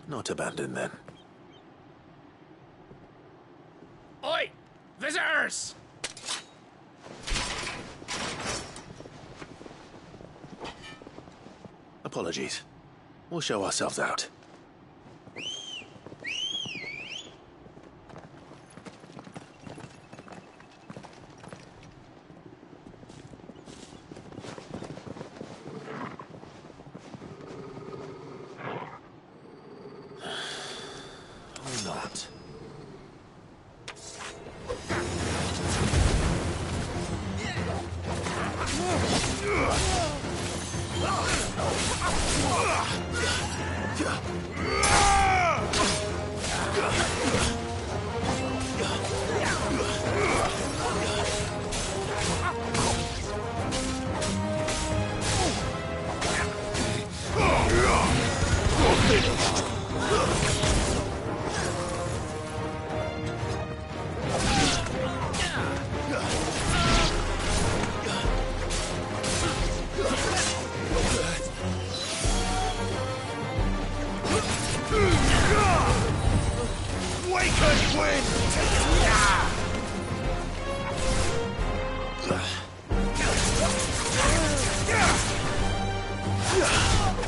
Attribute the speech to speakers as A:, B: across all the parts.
A: Not abandoned, then.
B: Oi! Visitors!
A: Apologies. We'll show ourselves out. Or not.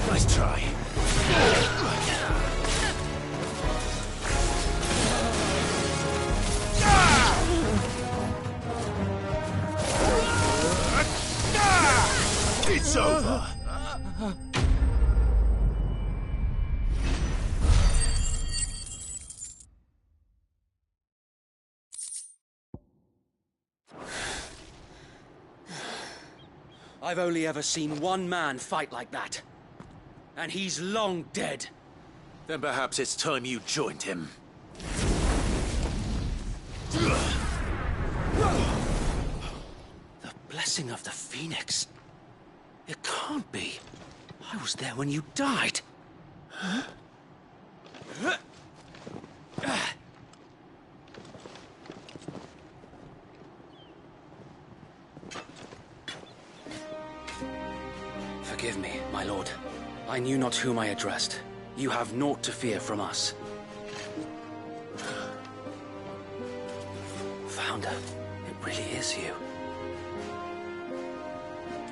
A: Nice try. It's over.
C: I've only ever seen one man fight like that. And he's long dead.
A: Then perhaps it's time you joined him.
C: The blessing of the Phoenix. It can't be. I was there when you died. Forgive me, my lord. I knew not whom I addressed. You have naught to fear from us. Founder, it really is you.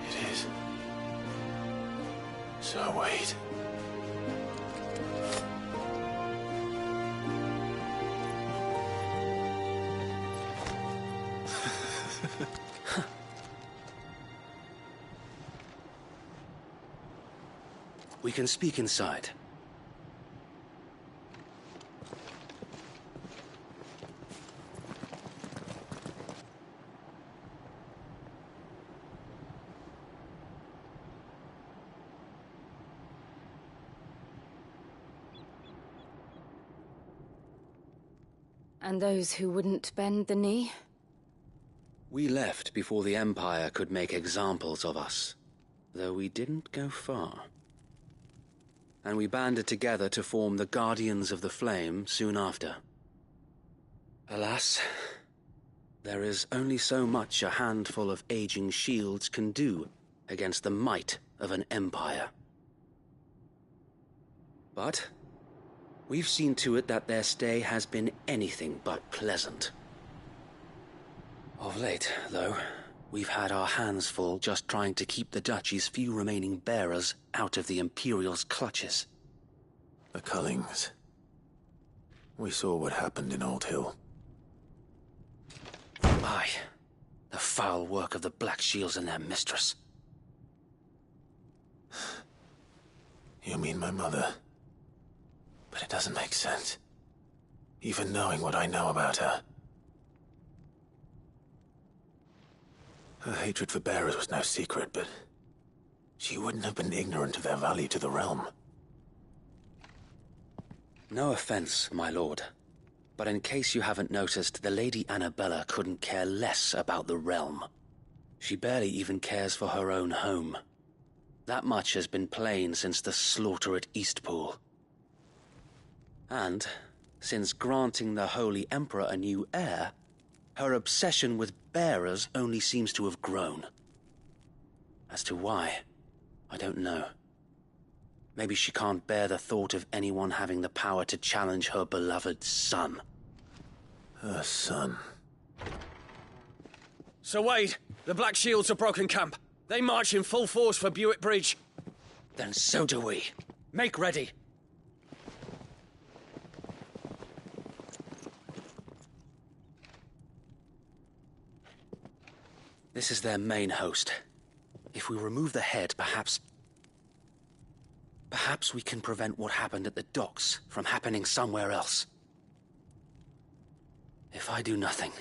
A: It is. So wait.
C: We can speak inside.
D: And those who wouldn't bend the knee?
C: We left before the Empire could make examples of us, though we didn't go far. And we banded together to form the Guardians of the Flame soon after. Alas, there is only so much a handful of aging shields can do against the might of an empire. But we've seen to it that their stay has been anything but pleasant. Of late, though, we've had our hands full just trying to keep the Duchy's few remaining bearers out of the Imperial's clutches.
A: The Cullings. We saw what happened in Old Hill.
C: Aye. The foul work of the Black Shields and their mistress.
A: You mean my mother? But it doesn't make sense. Even knowing what I know about her. Her hatred for bearers was no secret, but she wouldn't have been ignorant of their value to the realm.
C: No offense, my lord. But in case you haven't noticed, the Lady Annabella couldn't care less about the realm. She barely even cares for her own home. That much has been plain since the slaughter at Eastpool. And, since granting the Holy Emperor a new heir, her obsession with bearers only seems to have grown. As to why, I don't know. Maybe she can't bear the thought of anyone having the power to challenge her beloved son.
A: Her son.
B: Sir Wade, the Black Shields have broken camp. They march in full force for Buick Bridge.
C: Then so do we. Make ready. This is their main host. If we remove the head, perhaps we can prevent what happened at the docks from happening somewhere else. If I do nothing,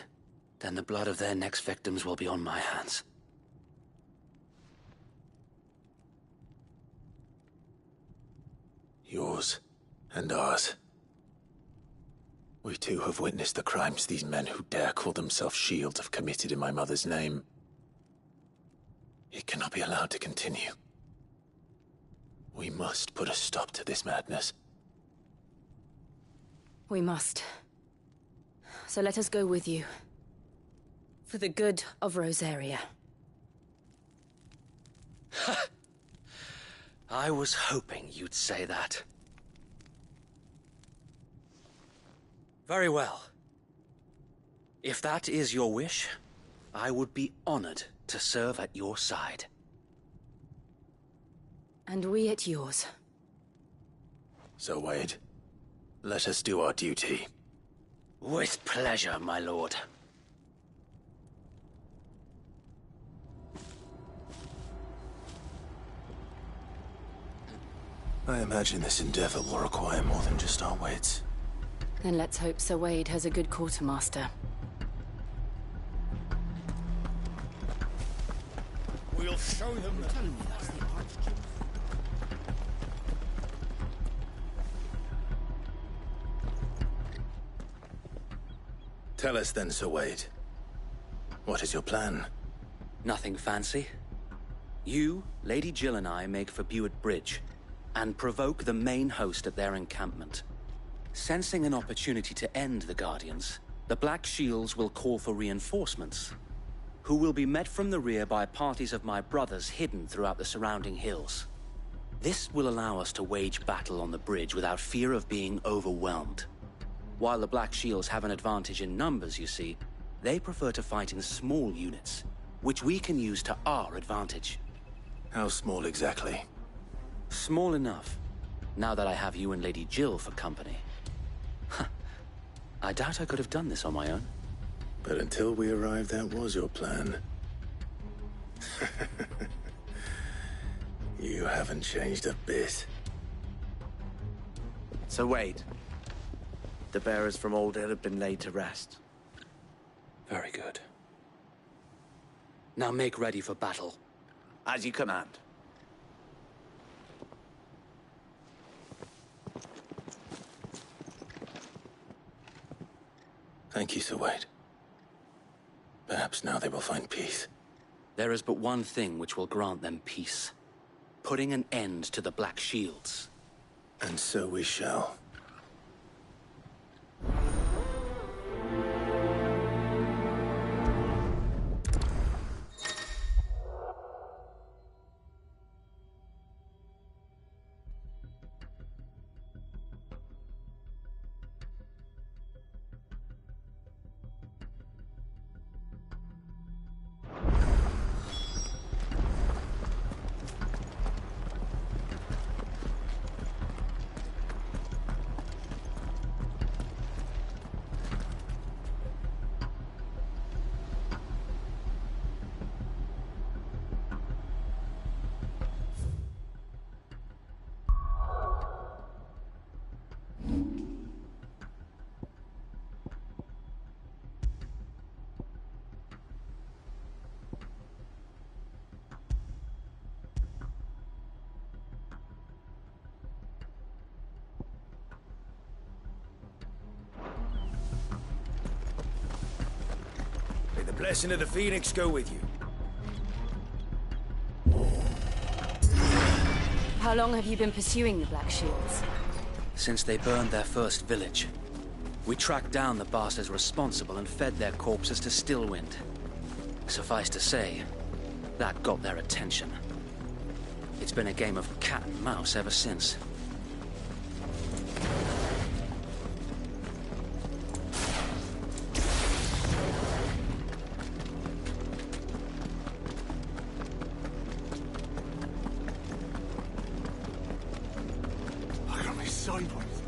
C: then the blood of their next victims will be on my hands.
A: Yours and ours. We too have witnessed the crimes these men who dare call themselves Shields have committed in my mother's name. It cannot be allowed to continue. We must put a stop to this madness.
D: We must. So let us go with you. For the good of Rosaria.
C: I was hoping you'd say that. Very well. If that is your wish, I would be honored to serve at your side.
D: And we at yours.
A: So, Wade, let us do our duty.
C: With pleasure, my lord.
A: I imagine this endeavor will require more than just our wits.
D: Then let's hope Sir Wade has a good quartermaster.
B: We'll show them that.
A: Tell us then, Sir Wade. What is your plan?
C: Nothing fancy. You, Lady Jill and I make for Buick Bridge, and provoke the main host at their encampment. Sensing an opportunity to end the Guardians, the Black Shields will call for reinforcements, who will be met from the rear by parties of my brothers hidden throughout the surrounding hills. This will allow us to wage battle on the bridge without fear of being overwhelmed. While the Black Shields have an advantage in numbers, you see, they prefer to fight in small units, which we can use to our advantage.
A: How small exactly?
C: Small enough, now that I have you and Lady Jill for company. I doubt I could have done this on my own.
A: But until we arrived, that was your plan. You haven't changed a bit.
E: So Wade, the bearers from Old Hill have been laid to rest.
C: Very good. Now make ready for battle.
E: As you command.
A: Thank you, Sir Wade. Perhaps now they will find peace.
C: There is but one thing which will grant them peace. Putting an end to the Black Shields.
A: And so we shall.
B: May the blessing of the Phoenix go with you.
D: How long have you been pursuing the Black Shields?
C: Since they burned their first village. We tracked down the bastards responsible and fed their corpses to Stillwind. Suffice to say, that got their attention. It's been a game of cat and mouse ever since.
A: Look at me sideways.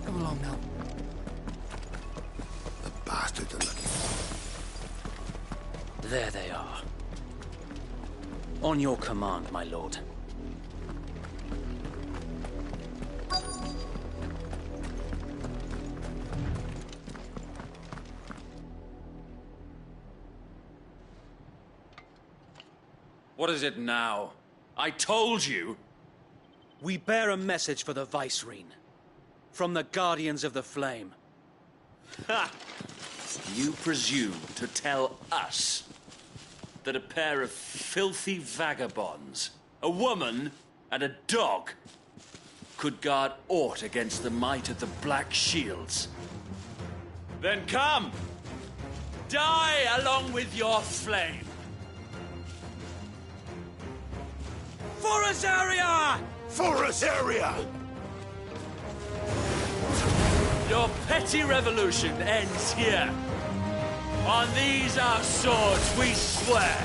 C: Come along now.
A: The bastards are looking.
C: There they are. On your command, my lord.
B: What is it now? I told you!
C: We bear a message for the Vicereine. From the Guardians of the Flame.
F: Ha! You presume to tell us that a pair of filthy vagabonds, a woman and a dog, could guard aught against the might of the Black Shields? Then come! Die along with your flame! For Azaria!
A: For Azaria!
F: Your petty revolution ends here. On these our swords we swear.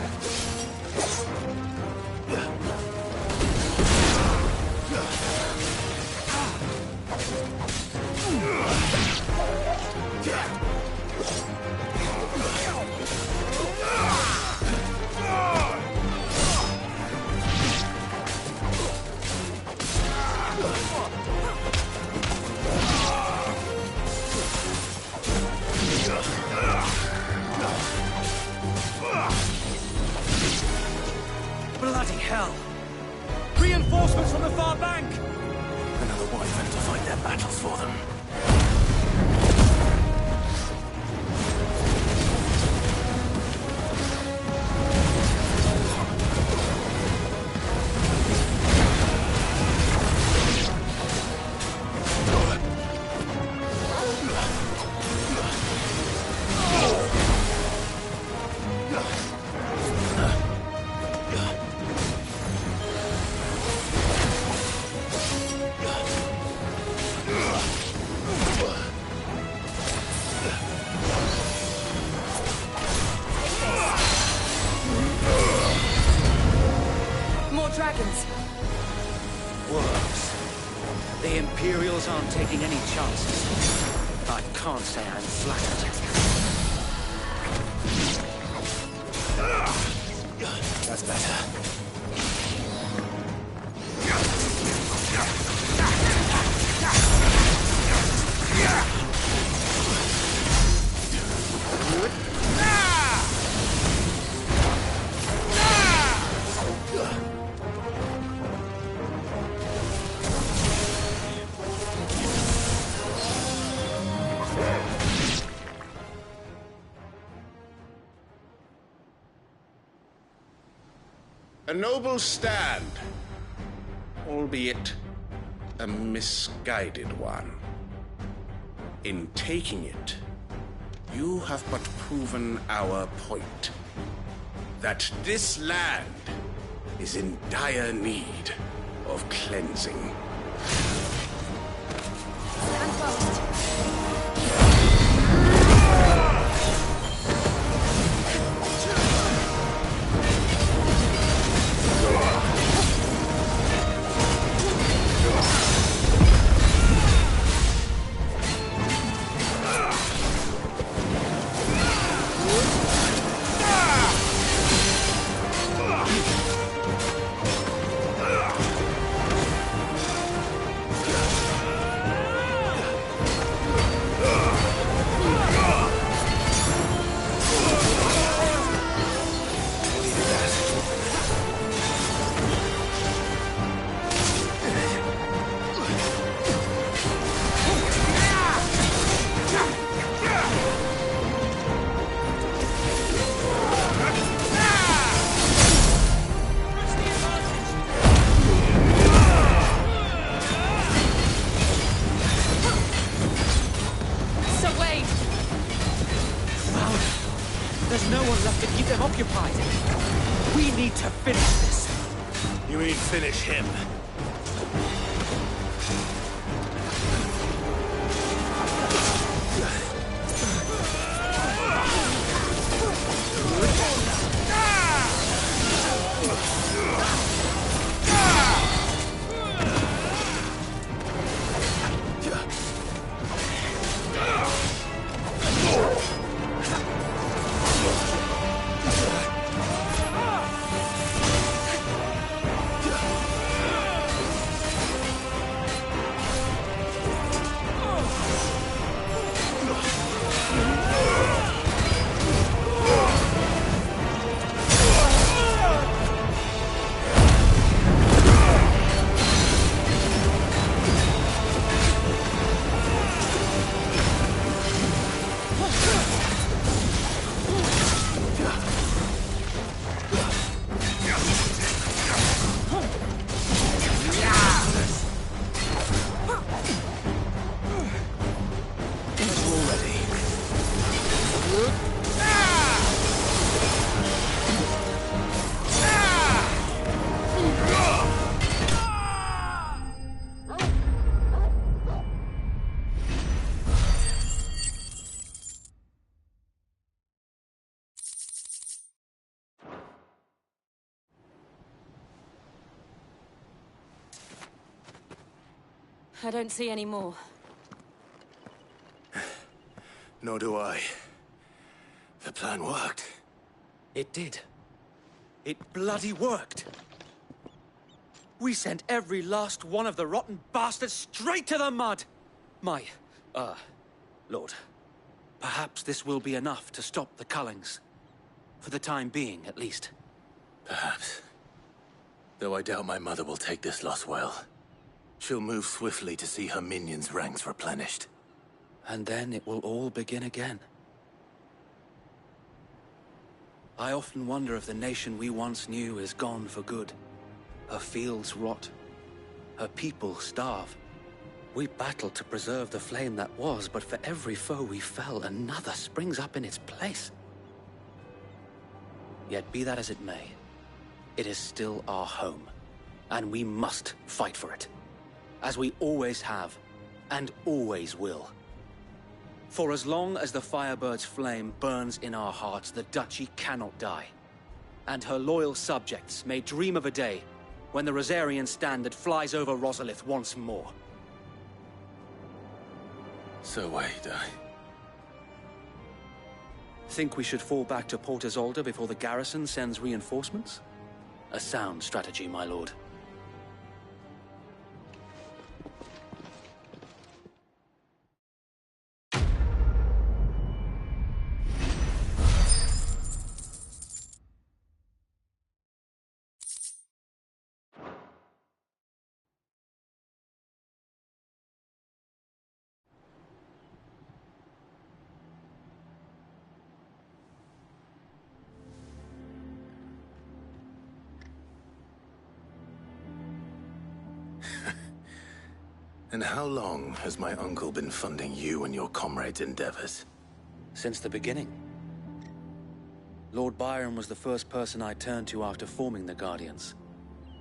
C: Bloody hell! Reinforcements from the far bank!
A: Another wyvern to fight their battles for them.
D: Dragons.
C: Works. The Imperials aren't taking any chances. I can't say I'm flattered.
A: That's better.
G: A noble stand, albeit a misguided one. In taking it, you have but proven our point. That this land is in dire need of cleansing.
D: Stand fast.
C: There's no one left to keep them occupied. We need to finish this.
A: You mean finish him?
D: I don't see any more.
A: Nor do I. The plan worked.
C: It did. It bloody worked. We sent every last one of the rotten bastards straight to the mud! Lord, perhaps this will be enough to stop the Cullings. For the time being, at least.
A: Perhaps. Though I doubt my mother will take this loss well. She'll move swiftly to see her minions' ranks replenished.
C: And then it will all begin again. I often wonder if the nation we once knew is gone for good. Her fields rot. Her people starve. We battled to preserve the flame that was, but for every foe we fell, another springs up in its place. Yet be that as it may, it is still our home, and we must fight for it. As we always have, and always will. For as long as the Firebird's flame burns in our hearts, the Duchy cannot die. And her loyal subjects may dream of a day when the Rosarian standard flies over Rosalith once more.
A: So wait,
C: Think we should fall back to Port Isolde before the garrison sends reinforcements? A sound strategy, my lord.
A: And how long has my uncle been funding you and your comrades' endeavors?
C: Since the beginning. Lord Byron was the first person I turned to after forming the Guardians.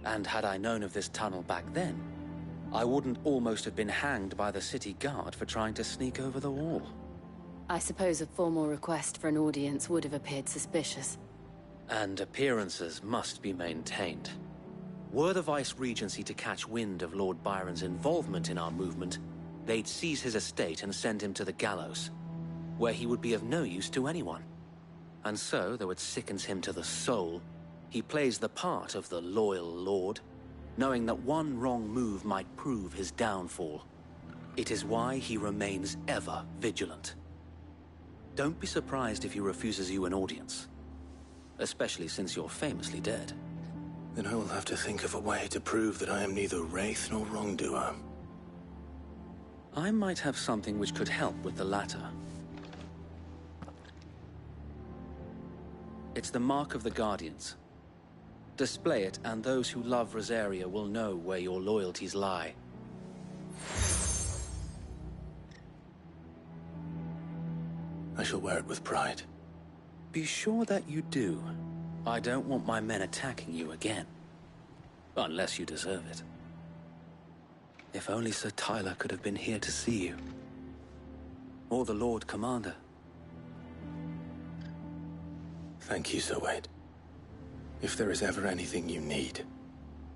C: And had I known of this tunnel back then, I wouldn't almost have been hanged by the city guard for trying to sneak over the wall.
D: I suppose a formal request for an audience would have appeared suspicious.
C: And appearances must be maintained. Were the Vice-Regency to catch wind of Lord Byron's involvement in our movement, they'd seize his estate and send him to the gallows, where he would be of no use to anyone. And so, though it sickens him to the soul, he plays the part of the loyal lord, knowing that one wrong move might prove his downfall. It is why he remains ever vigilant. Don't be surprised if he refuses you an audience, especially since you're famously dead.
A: Then I will have to think of a way to prove that I am neither wraith nor wrongdoer.
C: I might have something which could help with the latter. It's the Mark of the Guardians. Display it, and those who love Rosaria will know where your loyalties lie.
A: I shall wear it with pride.
C: Be sure that you do. I don't want my men attacking you again. Unless you deserve it. If only Sir Tyler could have been here to see you. Or the Lord Commander.
A: Thank you, Sir Wade. If there is ever anything you need.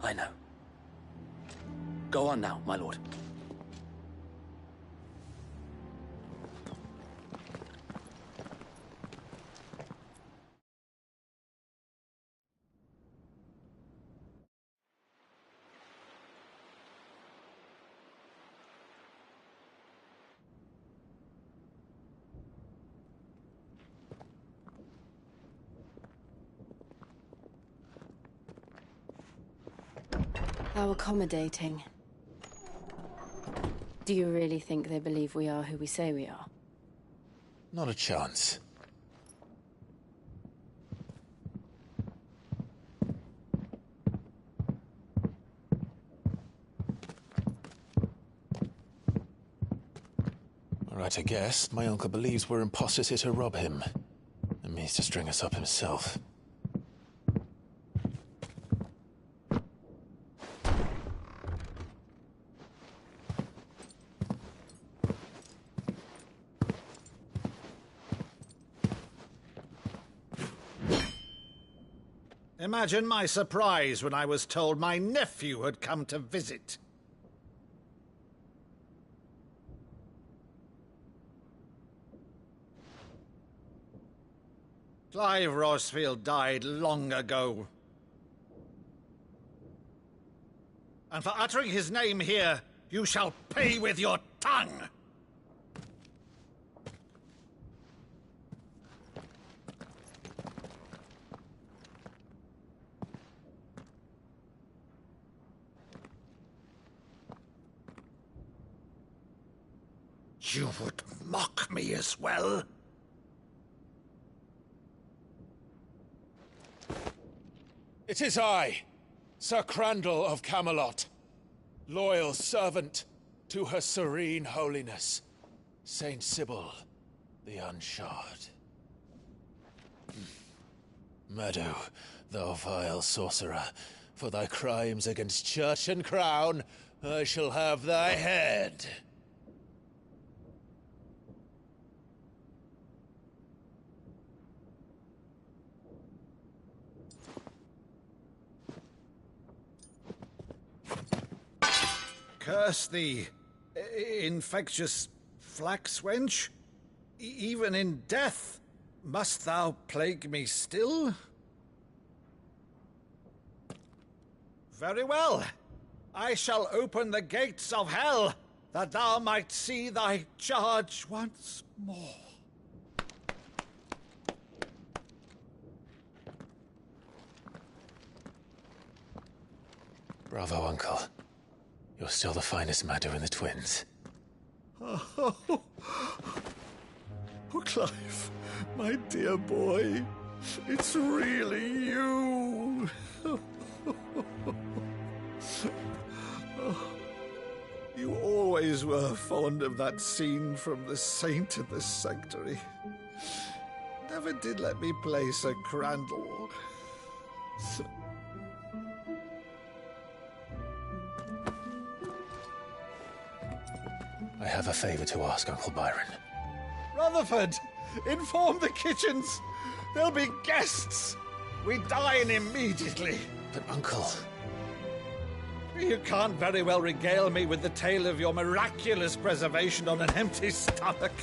C: I know. Go on now, my lord.
D: How accommodating. Do you really think they believe we are who we say we are?
A: Not a chance. All right, I guess. My uncle believes we're imposters here to rob him. And means to string us up himself.
H: Imagine my surprise when I was told my nephew had come to visit. Clive Rosfield died long ago. And for uttering his name here, you shall pay with your tongue! You would mock me as well?
I: It is I, Sir Crandall of Camelot, loyal servant to Her Serene Holiness, Saint Sybil the Unshod. Meadow, thou vile sorcerer, for thy crimes against church and crown, I shall have thy head.
H: Curse thee, infectious flax wench. Even in death, must thou plague me still? Very well. I shall open the gates of hell, that thou might see thy charge once more.
A: Bravo, Uncle. You're still the finest Maddo in the twins.
H: Oh, Clive, my dear boy, it's really you. You always were fond of that scene from The Saint in the Sanctuary. Never did let me play Sir Crandall.
A: I have a favor to ask, Uncle Byron.
H: Rutherford, inform the kitchens. There'll be guests. We dine immediately.
A: But, Uncle...
H: You can't very well regale me with the tale of your miraculous preservation on an empty stomach.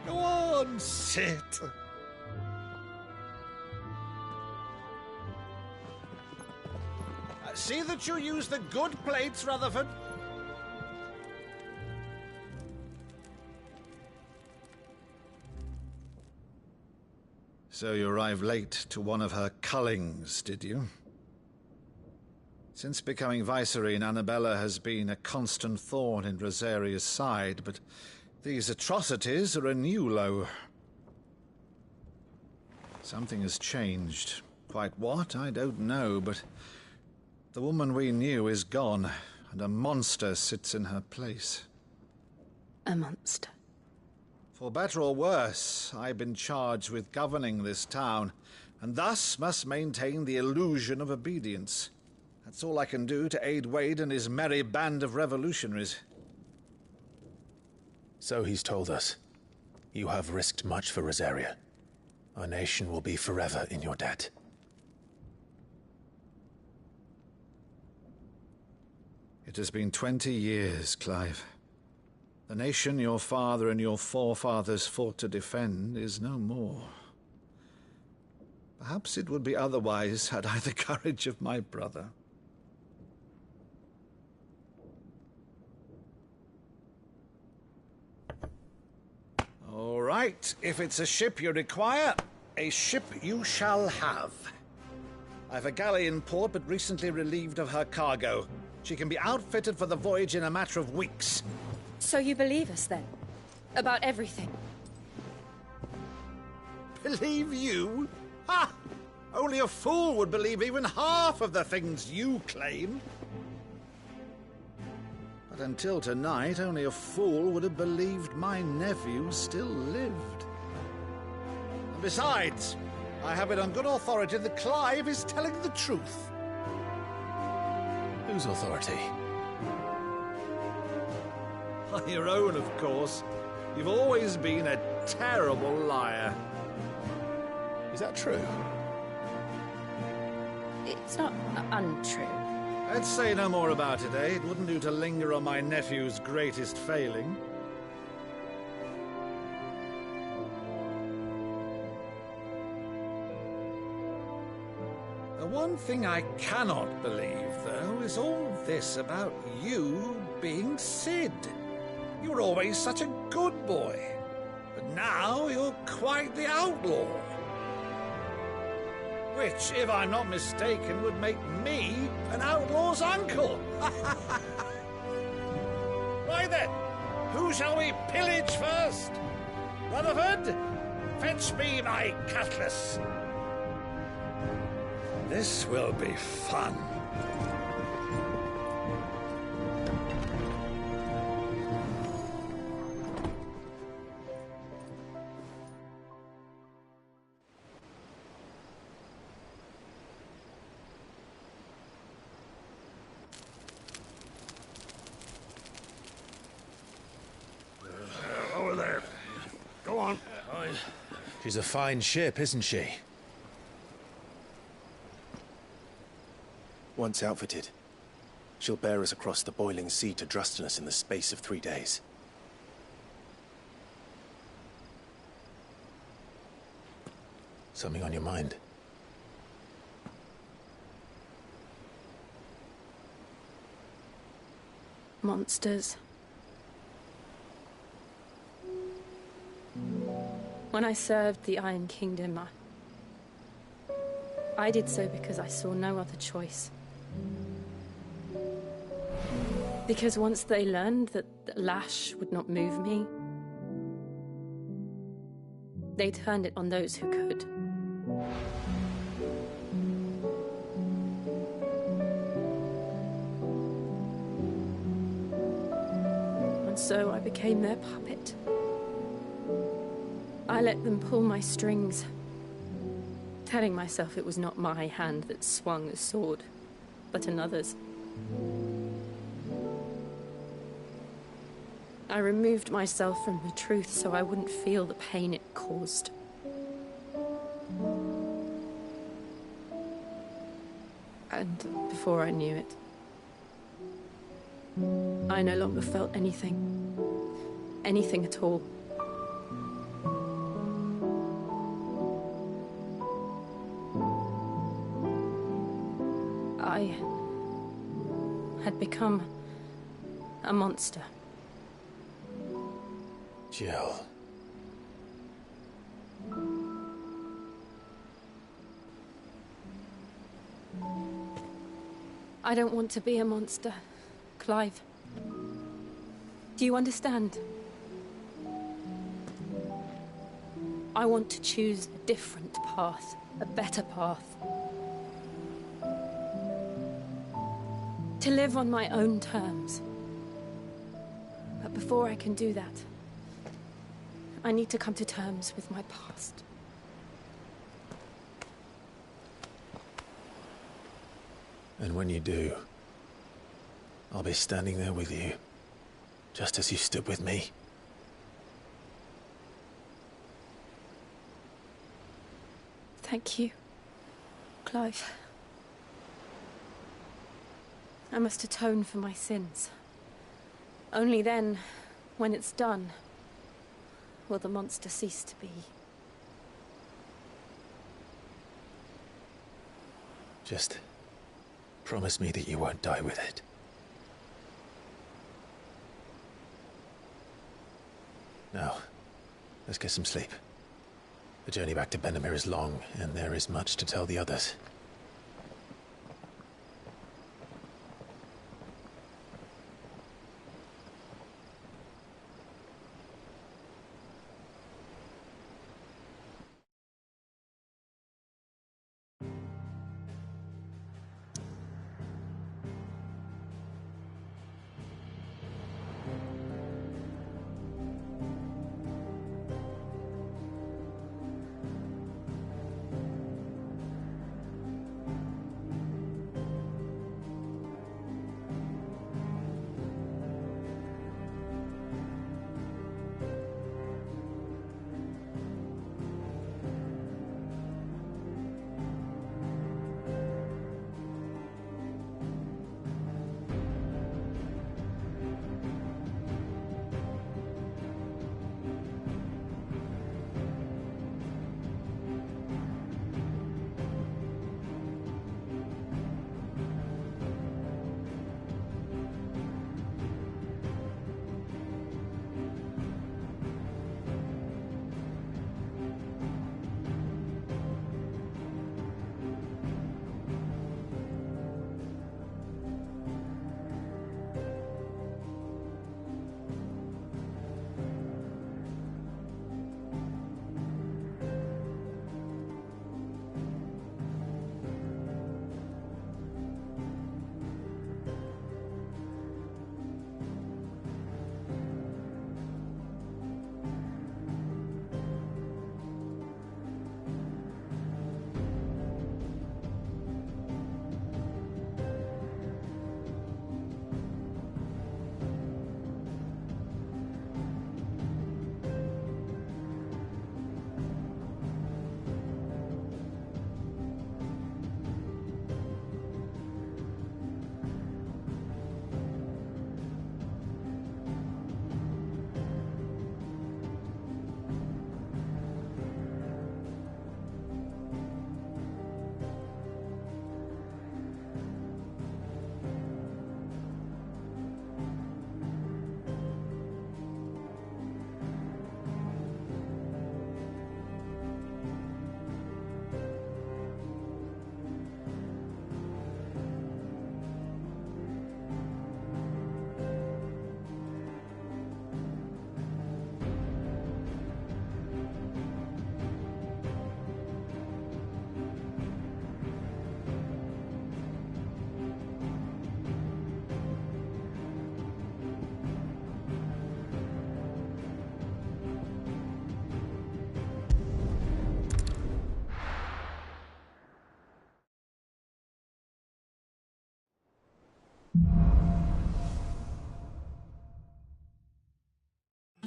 H: Go on, sit. See that you use the good plates, Rutherford. So you arrived late to one of her cullings, did you? Since becoming Vicereine, Annabella has been a constant thorn in Rosaria's side, but these atrocities are a new low. Something has changed. Quite what, I don't know, but the woman we knew is gone, and a monster sits in her place.
D: A monster.
H: For better or worse, I've been charged with governing this town, and thus must maintain the illusion of obedience. That's all I can do to aid Wade and his merry band of revolutionaries.
I: So he's told us. You have risked much for Rosaria. Our nation will be forever in your debt.
H: It has been 20 years, Clive. The nation your father and your forefathers fought to defend is no more. Perhaps it would be otherwise had I the courage of my brother. All right, if it's a ship you require, a ship you shall have. I've a galley in port, but recently relieved of her cargo. She can be outfitted for the voyage in a matter of weeks.
D: So you believe us, then? About everything?
H: Believe you? Ha! Only a fool would believe even half of the things you claim. But until tonight, only a fool would have believed my nephew still lived. And besides, I have it on good authority that Clive is telling the truth.
I: Whose authority?
H: On your own, of course. You've always been a terrible liar.
I: Is that true?
D: It's not untrue.
H: Let's say no more about it, eh? It wouldn't do to linger on my nephew's greatest failing. The one thing I cannot believe, though, is all this about you being Cid. You were always such a good boy, but now you're quite the outlaw. Which, if I'm not mistaken, would make me an outlaw's uncle. Right then, who shall we pillage first? Rutherford, fetch me my cutlass. This will be fun.
G: Over there. Go on.
I: She's a fine ship, isn't she?
J: Once outfitted, she'll bear us across the boiling sea to Drustinus in the space of 3 days.
I: Something on your mind?
D: Monsters. When I served the Iron Kingdom, I did so because I saw no other choice. Because once they learned that the lash would not move me, they turned it on those who could. And so I became their puppet. I let them pull my strings, telling myself it was not my hand that swung the sword, but another's. I removed myself from the truth so I wouldn't feel the pain it caused. And before I knew it, I no longer felt anything. Anything at all. I had become a monster.
I: Jill.
D: I don't want to be a monster, Clive. Do you understand? I want to choose a different path, a better path. To live on my own terms. But before I can do that, I need to come to terms with my past.
I: And when you do, I'll be standing there with you, just as you stood with me.
D: Thank you, Clive. I must atone for my sins. Only then, when it's done, will the monster cease to be.
I: Just promise me that you won't die with it. Now, let's get some sleep. The journey back to Benamir is long, and there is much to tell the others.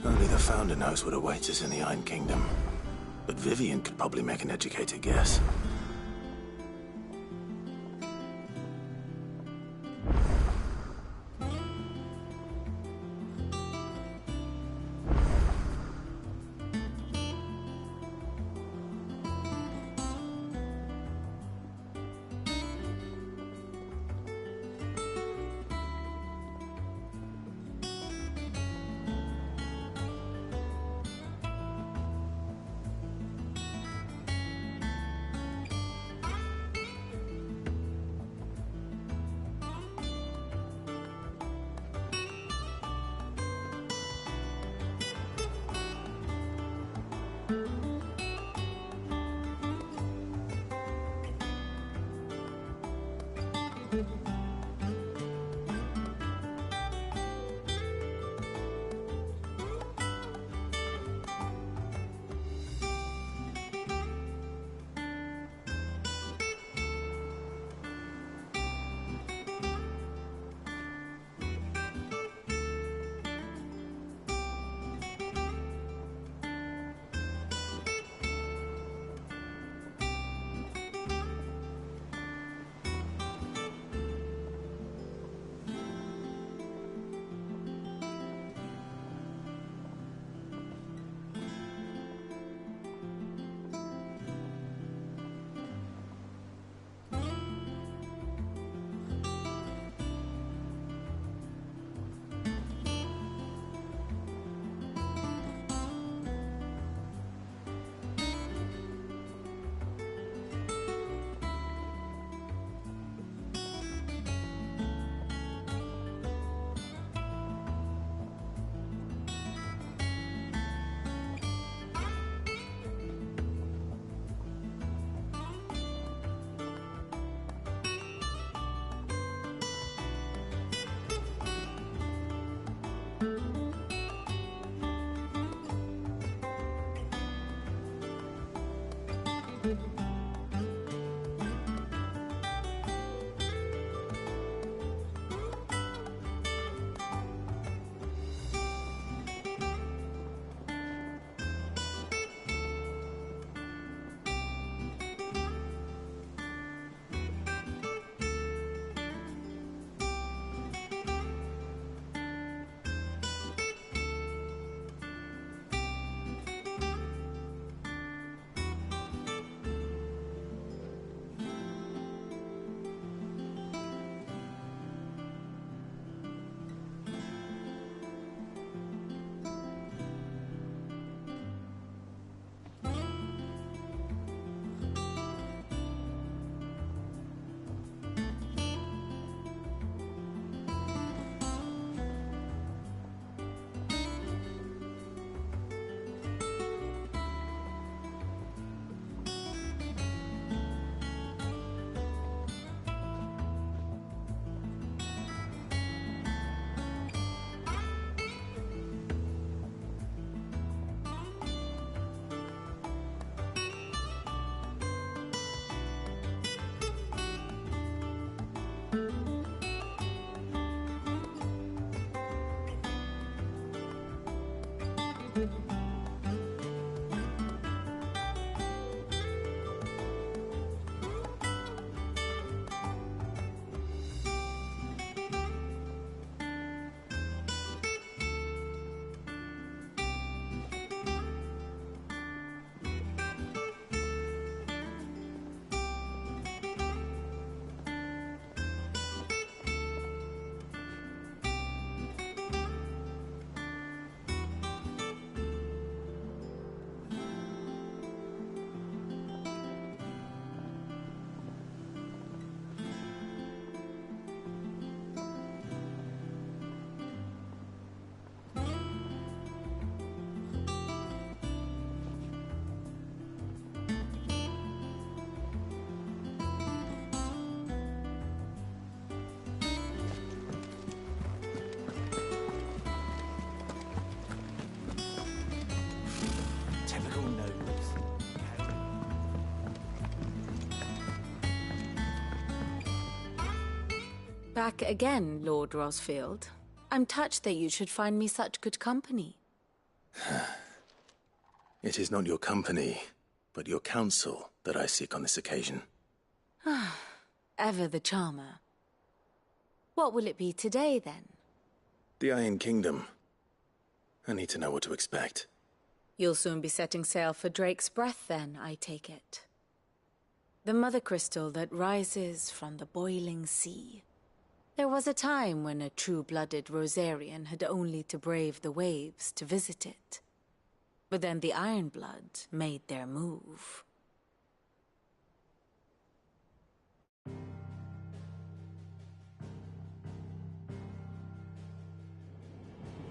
A: Only the Founder knows what awaits us in the Iron Kingdom. But Vivian could probably make an educated guess.
K: Back again, Lord Rosfield. I'm touched that you should find me such good company.
A: It is not your company, but your counsel that I seek on this occasion.
K: Ever the charmer. What will it be today, then?
A: The Iron Kingdom. I need to know what to expect.
K: You'll soon be setting sail for Drake's Breath, then, I take it. The mother crystal that rises from the boiling sea. There was a time when a true-blooded Rosarian had only to brave the waves to visit it. But then the Ironblood made their move.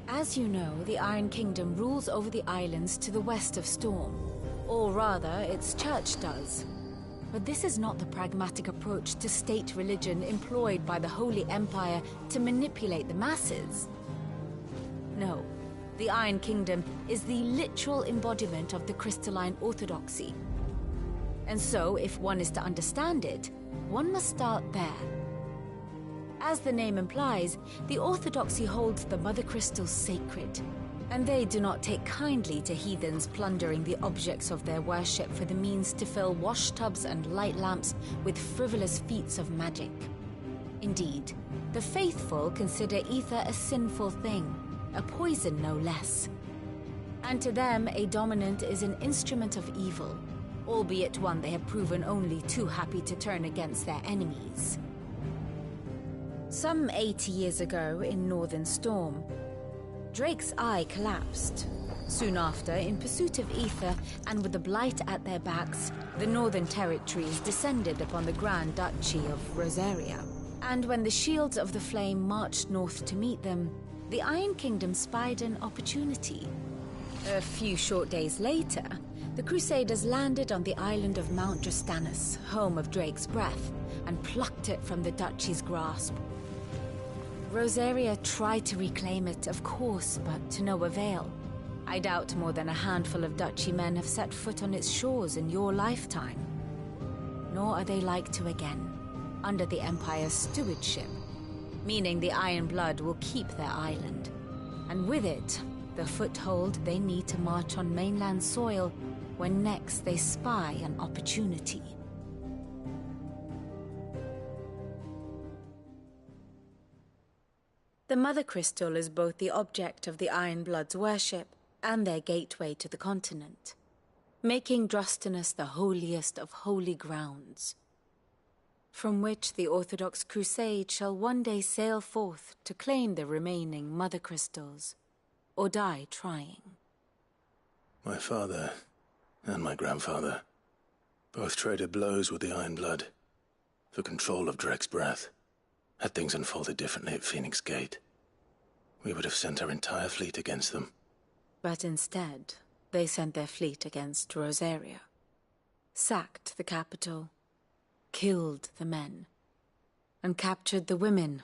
K: As you know, the Iron Kingdom rules over the islands to the west of Storm. Or rather, its church does. But this is not the pragmatic approach to state religion employed by the Holy Empire to manipulate the masses. No, the Iron Kingdom is the literal embodiment of the crystalline orthodoxy. And so, if one is to understand it, one must start there. As the name implies, the orthodoxy holds the Mother Crystals sacred, and they do not take kindly to heathens plundering the objects of their worship for the means to fill washtubs and light lamps with frivolous feats of magic. Indeed, the faithful consider ether a sinful thing, a poison no less. And to them, a dominant is an instrument of evil, albeit one they have proven only too happy to turn against their enemies. Some 80 years ago in Northern Storm, Drake's Eye collapsed. Soon after, in pursuit of ether and with the Blight at their backs, the Northern Territories descended upon the Grand Duchy of Rosaria. And when the Shields of the Flame marched north to meet them, the Iron Kingdom spied an opportunity. A few short days later, the Crusaders landed on the island of Mount Justanus, home of Drake's Breath, and plucked it from the Duchy's grasp. Rosaria tried to reclaim it, of course, but to no avail. I doubt more than a handful of Duchy men have set foot on its shores in your lifetime. Nor are they like to again, under the Empire's stewardship, meaning the Iron Blood will keep their island, and with it, the foothold they need to march on mainland soil when next they spy an opportunity. The Mother Crystal is both the object of the Iron Blood's worship and their gateway to the continent, making Drustinus the holiest of holy grounds, from which the Orthodox Crusade shall one day sail forth to claim the remaining Mother Crystals, or die trying.
A: My father and my grandfather both traded blows with the Iron Blood for control of Drake's Breath. Had things unfolded differently at Phoenix Gate, we would have sent our entire fleet against them.
K: But instead, they sent their fleet against Rosaria, sacked the capital, killed the men, and captured the women,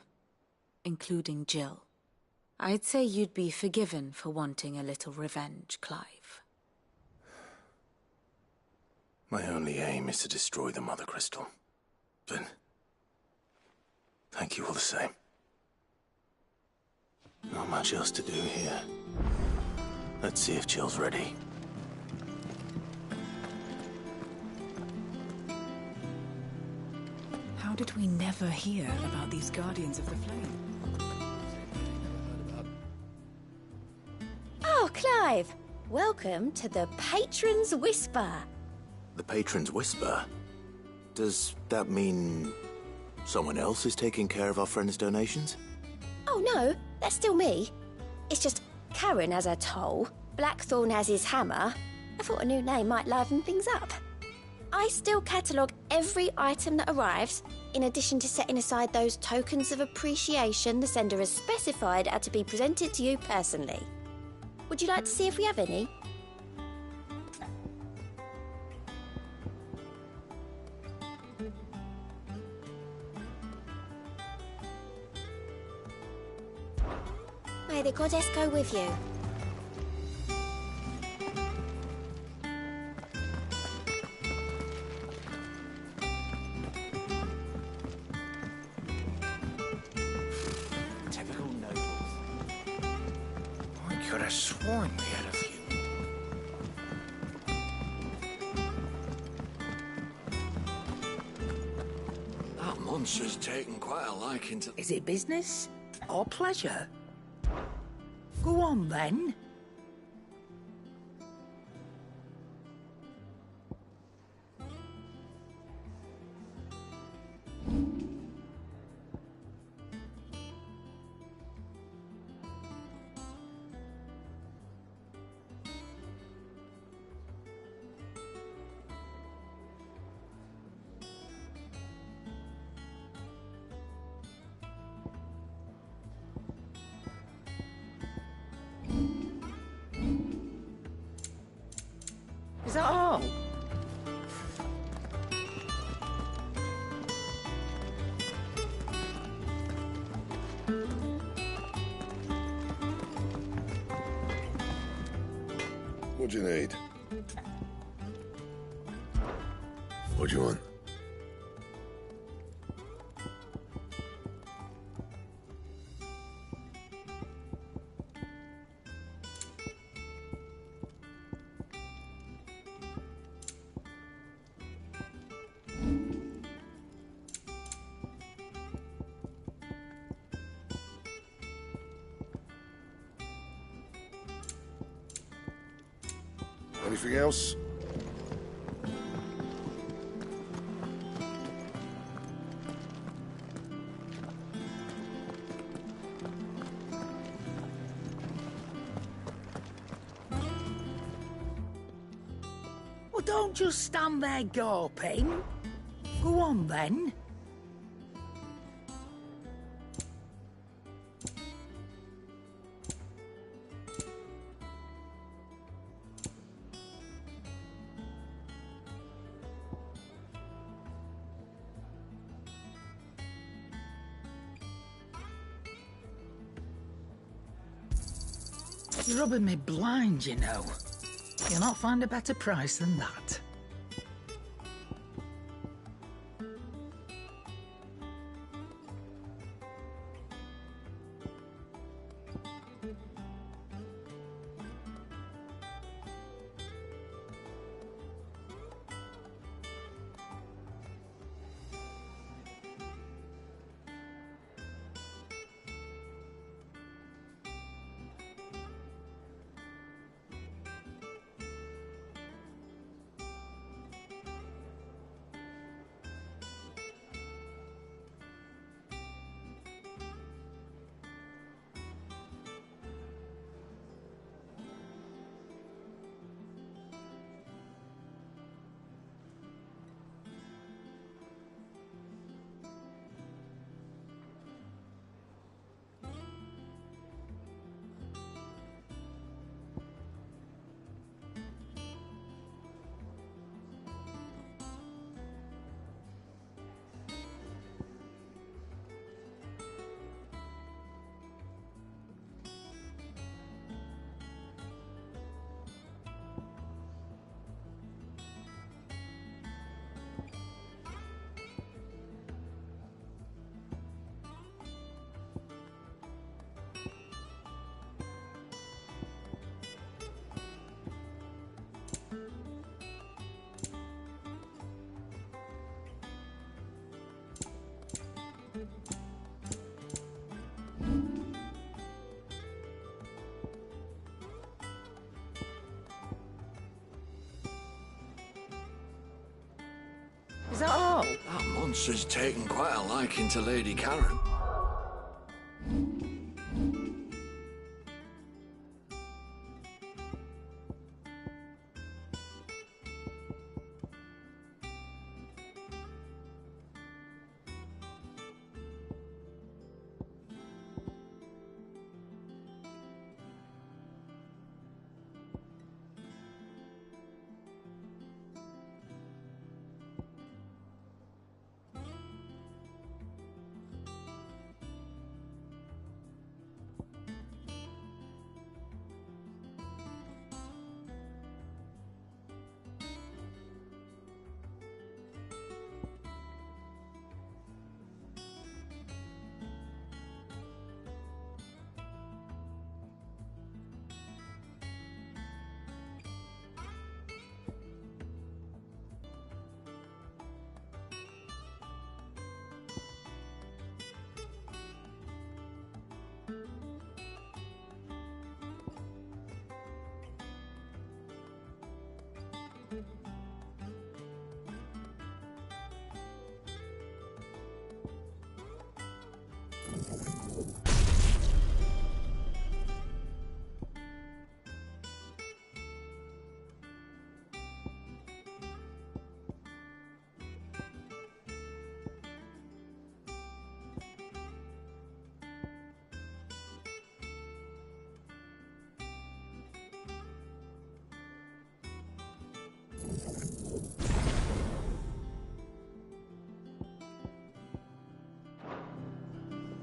K: including Jill. I'd say you'd be forgiven for wanting a little revenge, Clive.
A: My only aim is to destroy the Mother Crystal. But thank you all the same. Not much else to do here. Let's see if Jill's ready.
L: How did we never hear about these Guardians of the Flame?
M: Oh, Clive! Welcome to the Patron's Whisper.
A: The Patron's Whisper? Does that mean someone else is taking care of our friend's donations?
M: Oh no, that's still me. It's just Karen has her toll, Blackthorn has his hammer. I thought a new name might liven things up. I still catalogue every item that arrives, in addition to setting aside those tokens of appreciation the sender has specified are to be presented to you personally. Would you like to see if we have any? May the goddess go with you.
N: could have sworn we had a few.
G: That monster's taken quite a liking to...
N: Is it business or pleasure? Go on, then. Is that all?
O: What do you need? What do you want? Anything else?
N: Well, don't just stand there gawping. Go on, then. You're rubbing me blind, you know. You'll not find a better price than that. Is that all?
G: That monster's taken quite a liking to Lady Karen.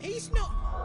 P: He's not...